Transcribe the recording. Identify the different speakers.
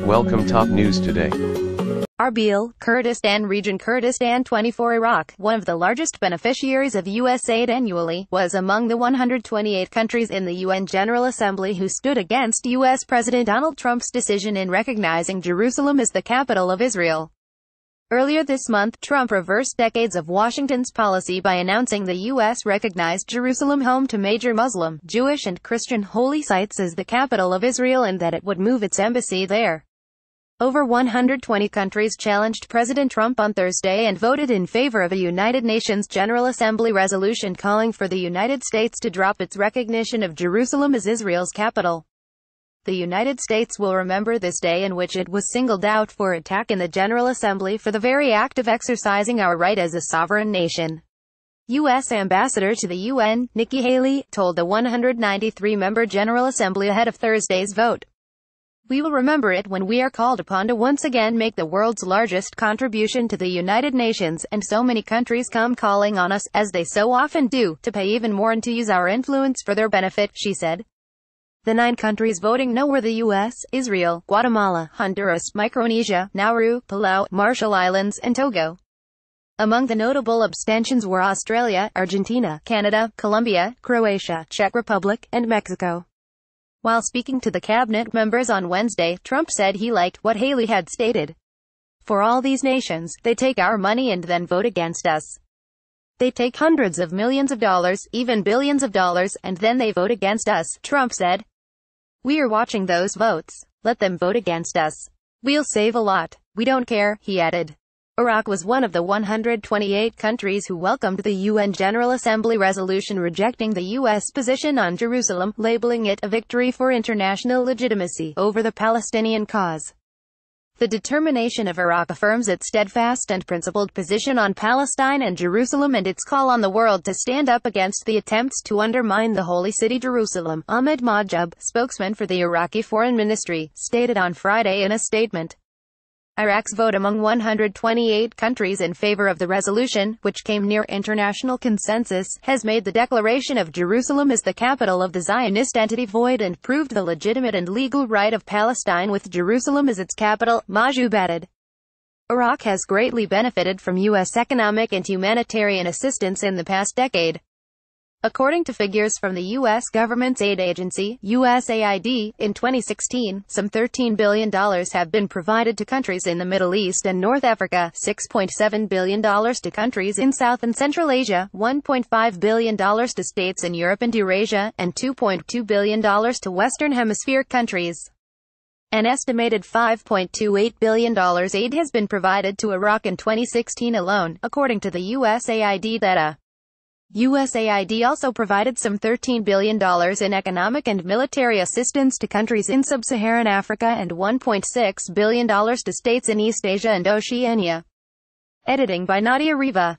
Speaker 1: Welcome top news today.
Speaker 2: ERBIL, Kurdistan Region Kurdistan 24 Iraq, one of the largest beneficiaries of U.S. aid annually, was among the 128 countries in the UN General Assembly who stood against U.S. President Donald Trump's decision in recognizing Jerusalem as the capital of Israel. Earlier this month, Trump reversed decades of Washington's policy by announcing the U.S. recognized Jerusalem, home to major Muslim, Jewish and Christian holy sites, as the capital of Israel and that it would move its embassy there. Over 120 countries challenged President Trump on Thursday and voted in favor of a United Nations General Assembly resolution calling for the United States to drop its recognition of Jerusalem as Israel's capital. The United States will remember this day in which it was singled out for attack in the General Assembly for the very act of exercising our right as a sovereign nation. U.S. Ambassador to the UN, Nikki Haley, told the 193-member General Assembly ahead of Thursday's vote. "We will remember it when we are called upon to once again make the world's largest contribution to the United Nations, and so many countries come calling on us, as they so often do, to pay even more and to use our influence for their benefit," she said. The 9 countries voting no were the U.S., Israel, Guatemala, Honduras, Micronesia, Nauru, Palau, Marshall Islands, and Togo. Among the notable abstentions were Australia, Argentina, Canada, Colombia, Croatia, Czech Republic, and Mexico. While speaking to the cabinet members on Wednesday, Trump said he liked what Haley had stated. "For all these nations, they take our money and then vote against us. They take hundreds of millions of dollars, even billions of dollars, and then they vote against us," Trump said. "We are watching those votes. Let them vote against us. We'll save a lot. We don't care," he added. Iraq was one of the 128 countries who welcomed the UN General Assembly resolution rejecting the U.S. position on Jerusalem, labeling it a victory for international legitimacy over the Palestinian cause. The determination of Iraq affirms its steadfast and principled position on Palestine and Jerusalem and its call on the world to stand up against the attempts to undermine the holy city Jerusalem, Ahmed Majab, spokesman for the Iraqi Foreign Ministry, stated on Friday in a statement. Iraq's vote among 128 countries in favor of the resolution, which came near international consensus, has made the declaration of Jerusalem as the capital of the Zionist entity void and proved the legitimate and legal right of Palestine with Jerusalem as its capital, Majub added. Iraq has greatly benefited from U.S. economic and humanitarian assistance in the past decade. According to figures from the U.S. government's aid agency, USAID, in 2016, some $13 billion have been provided to countries in the Middle East and North Africa, $6.7 billion to countries in South and Central Asia, $1.5 billion to states in Europe and Eurasia, and $2.2 billion to Western Hemisphere countries. An estimated $5.28 billion aid has been provided to Iraq in 2016 alone, according to the USAID data. USAID also provided some $13 billion in economic and military assistance to countries in sub-Saharan Africa and $1.6 billion to states in East Asia and Oceania. Editing by Nadia Riva.